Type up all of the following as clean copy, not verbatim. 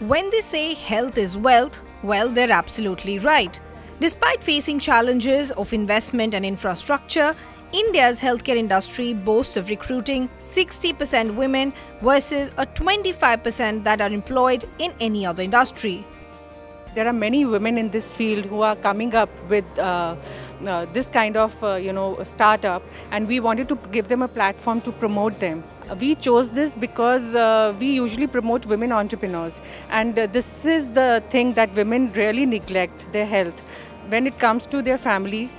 When they say health is wealth, well, they're absolutely right. Despite facing challenges of investment and infrastructure, India's healthcare industry boasts of recruiting 60% women versus a 25% that are employed in any other industry. There are many women in this field who are coming up with this kind of startup, and we wanted to give them a platform to promote them. We chose this because we usually promote women entrepreneurs, and this is the thing that women really neglect, their health. When it comes to their family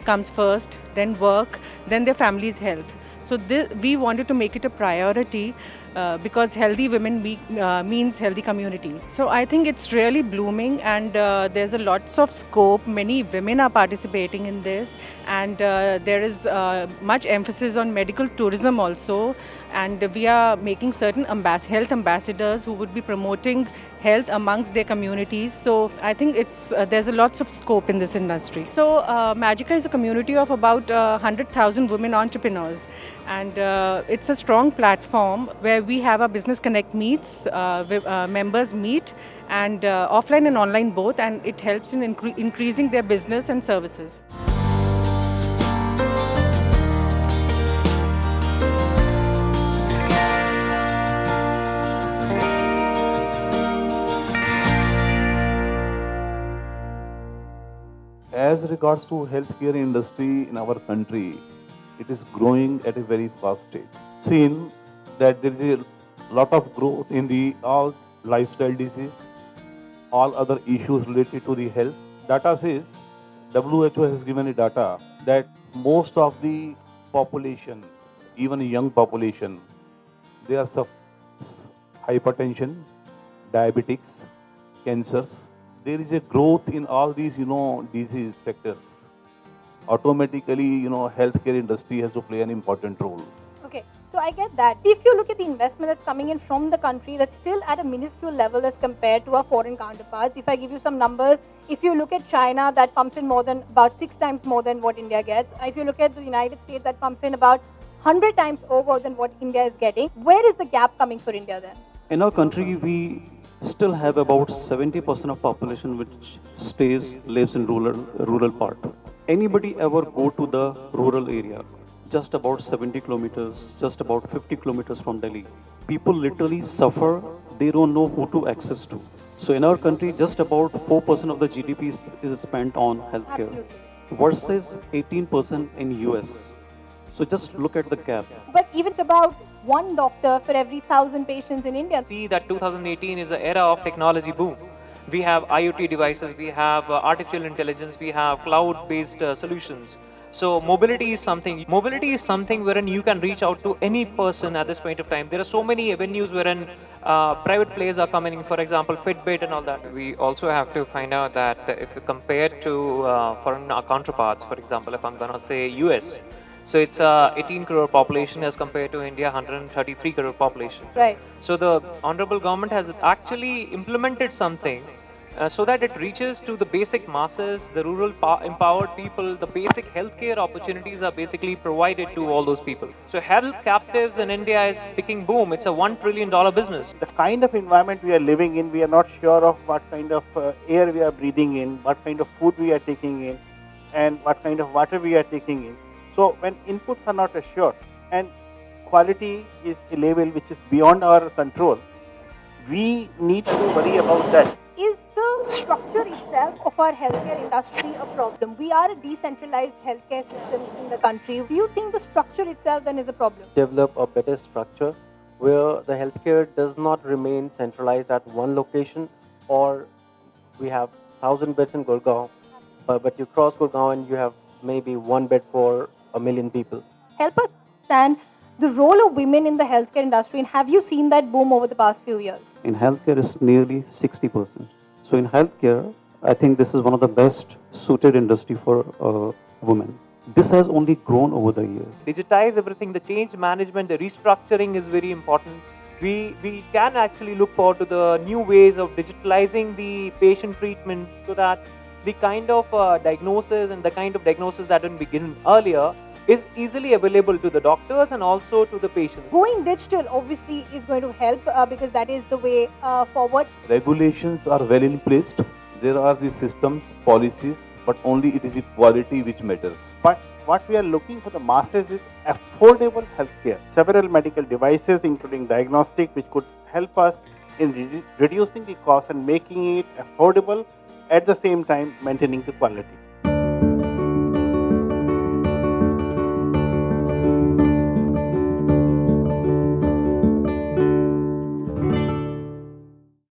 comes first, then work, then their family's health. So we wanted to make it a priority because healthy women means healthy communities. So I think it's really blooming, and there's a lots of scope. Many women are participating in this, and there is much emphasis on medical tourism also. And we are making certain health ambassadors who would be promoting health amongst their communities. So I think there's a lots of scope in this industry. So Magicka is a community of about 100,000 women entrepreneurs, and it's a strong platform where we have our business connect meets, members meet, and offline and online both, and it helps in increasing their business and services. As regards to healthcare industry in our country, it is growing at a very fast stage. Seen that there is a lot of growth in all lifestyle disease, all other issues related to the health. Data says, WHO has given a data that most of the population, even young population, they are hypertension, diabetics, cancers. There is a growth in all these, disease sectors. Automatically, healthcare industry has to play an important role. Okay, so I get that. If you look at the investment that's coming in from the country, that's still at a minuscule level as compared to our foreign counterparts. If I give you some numbers, if you look at China, that pumps in about 6 times more than what India gets. If you look at the United States, that pumps in about 100 times over than what India is getting. Where is the gap coming for India then? In our country, we still have about 70% of population which lives in rural part. Anybody ever go to the rural area, just about 70 kilometers, just about 50 kilometers from Delhi, people literally suffer. They don't know who to access to. So in our country, just about 4% of the GDP is spent on healthcare. Absolutely. Versus 18% in US. So just look at the gap. But even it's about one doctor for every 1,000 patients in India. See that 2018 is an era of technology boom. We have IoT devices, we have artificial intelligence, we have cloud-based solutions. So mobility is something wherein you can reach out to any person at this point of time. There are so many avenues wherein private players are coming in, for example, Fitbit and all that. We also have to find out that if you compare to foreign counterparts, for example, if I'm going to say US, so it's 18 crore population as compared to India 133 crore population. Right. So the honorable government has actually implemented something so that it reaches to the basic masses, the rural empowered people. The basic healthcare opportunities are basically provided to all those people. So health captives in India is picking boom. It's a $1 trillion business. The kind of environment we are living in, we are not sure of what kind of air we are breathing in, what kind of food we are taking in, and what kind of water we are taking in. So when inputs are not assured and quality is a level which is beyond our control, we need to worry about that. Is the structure itself of our healthcare industry a problem? We are a decentralized healthcare system in the country. Do you think the structure itself then is a problem? Develop a better structure where the healthcare does not remain centralized at one location, or we have 1,000 beds in Gurgaon, but you cross Gurgaon and you have maybe one bed for 1 million people. Help us understand the role of women in the healthcare industry, and have you seen that boom over the past few years? In healthcare, it's nearly 60%. So in healthcare, I think this is one of the best suited industry for women. This has only grown over the years. Digitize everything, the change management, the restructuring is very important. We can actually look forward to the new ways of digitalizing the patient treatment so that the kind of diagnosis and the kind of diagnosis that would be given earlier is easily available to the doctors and also to the patients. Going digital obviously is going to help because that is the way forward. Regulations are well in place. There are the systems, policies, but only it is the quality which matters. But what we are looking for the masses is affordable healthcare. Several medical devices, including diagnostic, which could help us in reducing the cost and making it affordable, at the same time maintaining the quality.